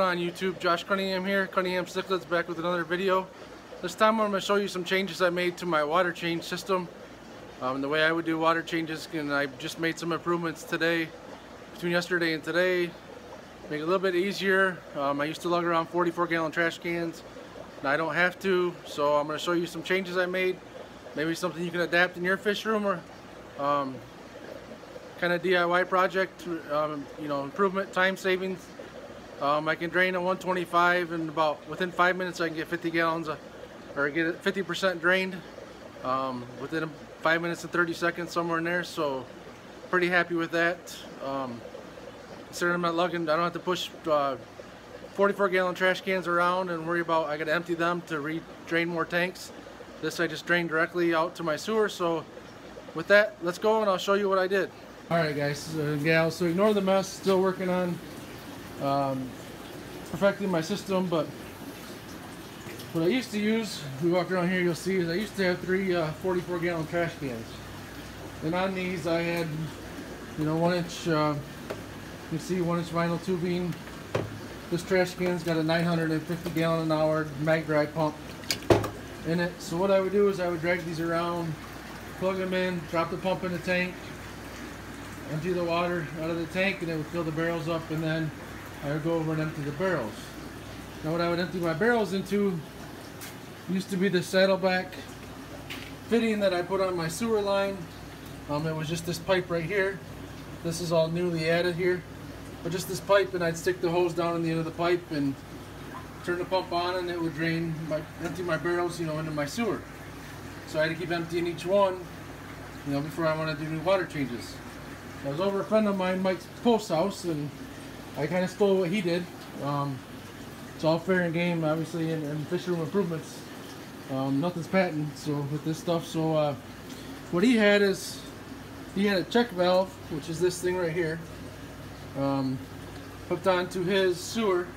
on YouTube? Josh Cunningham here, Cunningham Cichlids, back with another video. This time I'm going to show you some changes I made to my water change system. The way I would do water changes, and I just made some improvements today, between yesterday and today. Make it a little bit easier. I used to lug around 44-gallon trash cans, and I don't have to, so I'm going to show you some changes I made. Maybe something you can adapt in your fish room, or kind of DIY project, you know, improvement, time savings. I can drain a 125 and within 5 minutes I can get 50 gallons or get it 50% drained within 5 minutes and 30 seconds, somewhere in there. So pretty happy with that. Considering I'm not lugging, I don't have to push 44-gallon trash cans around and worry about I got to empty them to re-drain more tanks. This I just drained directly out to my sewer. So with that, let's go and I'll show you what I did. Alright guys, gals, so ignore the mess. Still working on perfecting my system, but what I used to use, if we walk around here you'll see, is I used to have three 44-gallon trash cans, and on these I had, you know, 1-inch, you can see 1-inch vinyl tubing. This trash can's got a 950-gallon-an-hour mag dry pump in it. So what I would do is I would drag these around, plug them in, drop the pump in the tank, empty the water out of the tank, and it would fill the barrels up, and then I would go over and empty the barrels. Now what I would empty my barrels into used to be the saddleback fitting that I put on my sewer line. It was just this pipe right here. This is all newly added here, but just this pipe, and I'd stick the hose down in the end of the pipe and turn the pump on, and it would empty my barrels, you know, into my sewer. So I had to keep emptying each one, you know, before I wanted to do new water changes. I was over a friend of mine, Mike's post house, and I kind of stole what he did. It's all fair and game, obviously, in Fishroom improvements. Nothing's patent, so with this stuff. So what he had is, he had a check valve, which is this thing right here, hooked onto his sewer,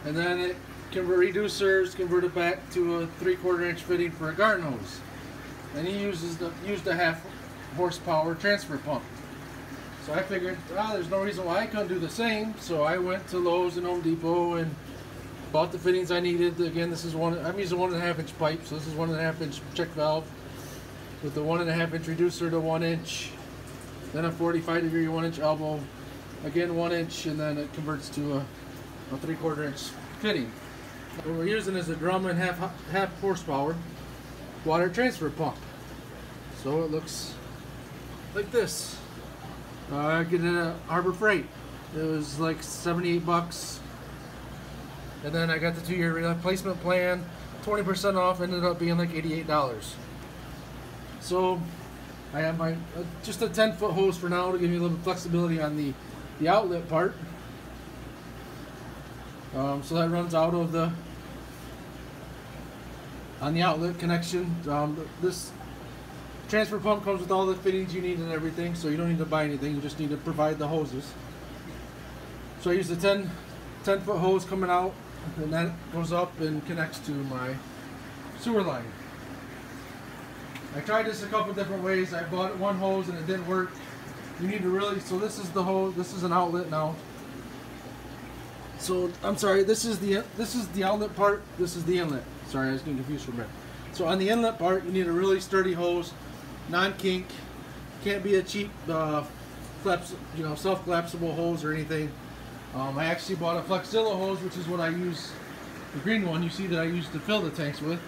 and then it reducers converted back to a 3/4 inch fitting for a garden hose. And he used a 1/2 horsepower transfer pump. So I figured, there's no reason why I couldn't do the same. So I went to Lowe's and Home Depot and bought the fittings I needed. Again, this is I'm using 1.5 inch pipe, so this is 1.5 inch check valve with the 1.5 inch reducer to 1 inch, then a 45-degree 1 inch elbow, again 1 inch, and then it converts to a 3/4 inch fitting. What we're using is a drum and half horsepower water transfer pump. So it looks like this. I get it at Harbor Freight. It was like 78 bucks. And then I got the 2-year replacement plan, 20% off, ended up being like $88. So I have my just a 10-foot hose for now to give me a little flexibility on the outlet part. So that runs out of on the outlet connection. This transfer pump comes with all the fittings you need and everything, so you don't need to buy anything, you just need to provide the hoses. So I use the 10-foot hose coming out, and that goes up and connects to my sewer line. I tried this a couple different ways. I bought one hose and it didn't work. You need to really, so this is the hose, this is an outlet now. So I'm sorry, this is the outlet part, this is the inlet. Sorry, I was getting confused for a minute. So on the inlet part, you need a really sturdy hose, non-kink, can't be a cheap self-collapsible hose or anything. I actually bought a Flexilla hose, which is what I use, the green one you see that I used to fill the tanks with.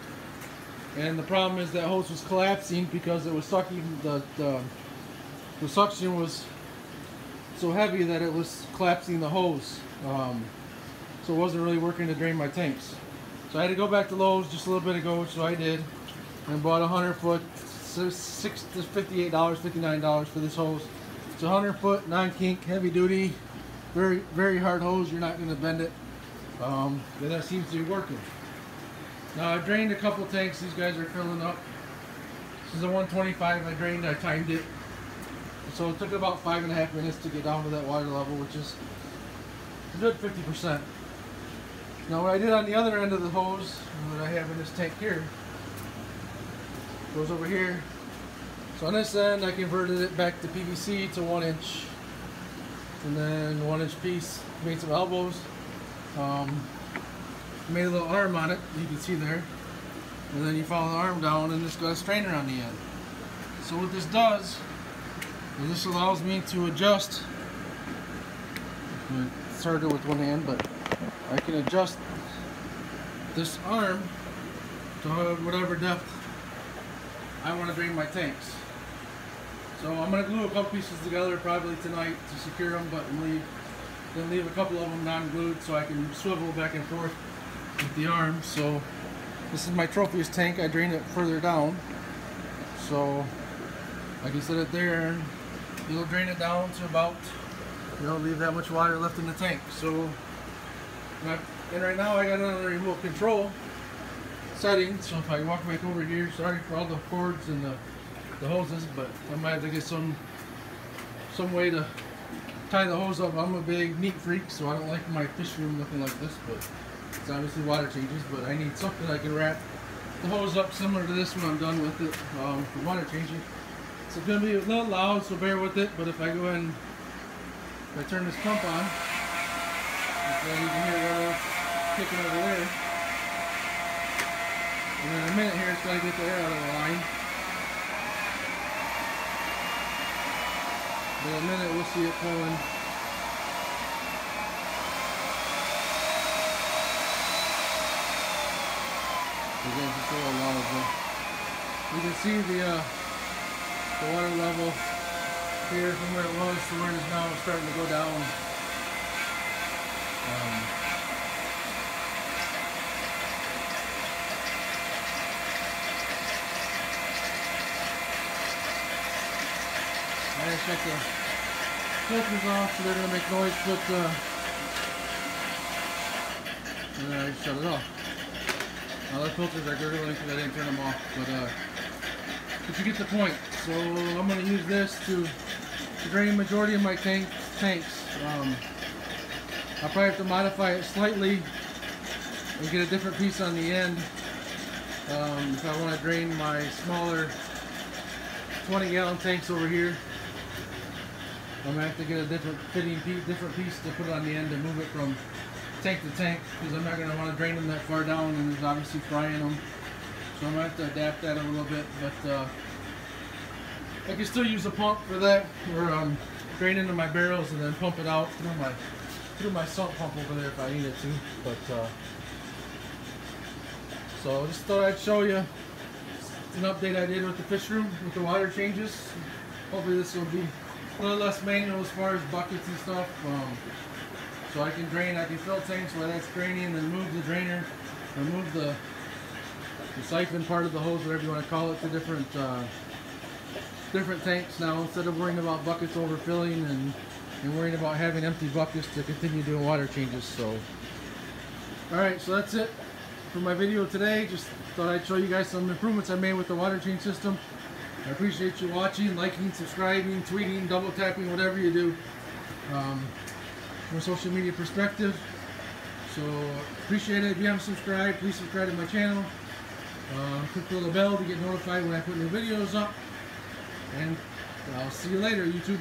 And the problem is that hose was collapsing because it was sucking, the suction was so heavy that it was collapsing the hose. So it wasn't really working to drain my tanks. So I had to go back to Lowe's just a little bit ago, so I did, and bought a 100-foot, $58, $59 for this hose. It's a 100-foot, non-kink, heavy duty, very, very hard hose. You're not going to bend it. And that seems to be working. Now I've drained a couple tanks. These guys are filling up. This is a 125 I drained. I timed it. So it took about 5.5 minutes to get down to that water level, which is a good 50%. Now what I did on the other end of the hose that I have in this tank here goes over here. So on this end I converted it back to PVC to 1 inch, and then 1 inch piece, made some elbows, Made a little arm on it, you can see there. And then you follow the arm down and it's got a strainer on the end. So what this does is this allows me to adjust. I started with one hand, but I can adjust this arm to whatever depth I want to drain my tanks. So I'm going to glue a couple pieces together probably tonight to secure them, but then leave a couple of them non-glued so I can swivel back and forth with the arm. So this is my trophiest tank. I drain it further down, so I can set it there. It'll drain it down to about, leave that much water left in the tank. So, and right now I got it on the remote control setting. So if I walk back over here, sorry for all the cords and the hoses, but I might have to get some way to tie the hose up. I'm a big neat freak, so I don't like my fish room looking like this, but it's obviously water changes. But I need something I can wrap the hose up similar to this when I'm done with it for water changing. So it's going to be a little loud, so bear with it. But if I go ahead and if I turn this pump on, you can hear it kicking over there. And in a minute here, it's got to get the air out of the line. In a minute, we'll see it pulling. Again, just a little loud, but you can see the water level here from where it was to where it is now. It's starting to go down. I just shut the filters off so they're going to make noise, but and then I just shut it off. Now the filters are gurgling because I didn't turn them off, but you get the point. So I'm going to use this to drain the majority of my tanks. I'll probably have to modify it slightly and get a different piece on the end if I want to drain my smaller 20-gallon tanks over here. I'm going to have to get a different piece to put on the end to move it from tank to tank, because I'm not going to want to drain them that far down and there's obviously frying them. So I'm going to have to adapt that a little bit, but I can still use a pump for that, where drain into my barrels and then pump it out through my sump pump over there if I needed to. But so just thought I'd show you an update I did with the fish room with the water changes. Hopefully this will be a little less manual as far as buckets and stuff. So I can fill tanks while that's draining, and then move the drainer, or move the siphon part of the hose, whatever you want to call it, to different tanks now, instead of worrying about buckets overfilling and worrying about having empty buckets to continue doing water changes. So, alright, so that's it for my video today. Just thought I'd show you guys some improvements I made with the water change system. I appreciate you watching, liking, subscribing, tweeting, double tapping, whatever you do from a social media perspective. So appreciate it. If you haven't subscribed, please subscribe to my channel. Click the little bell to get notified when I put new videos up. And I'll see you later, YouTube.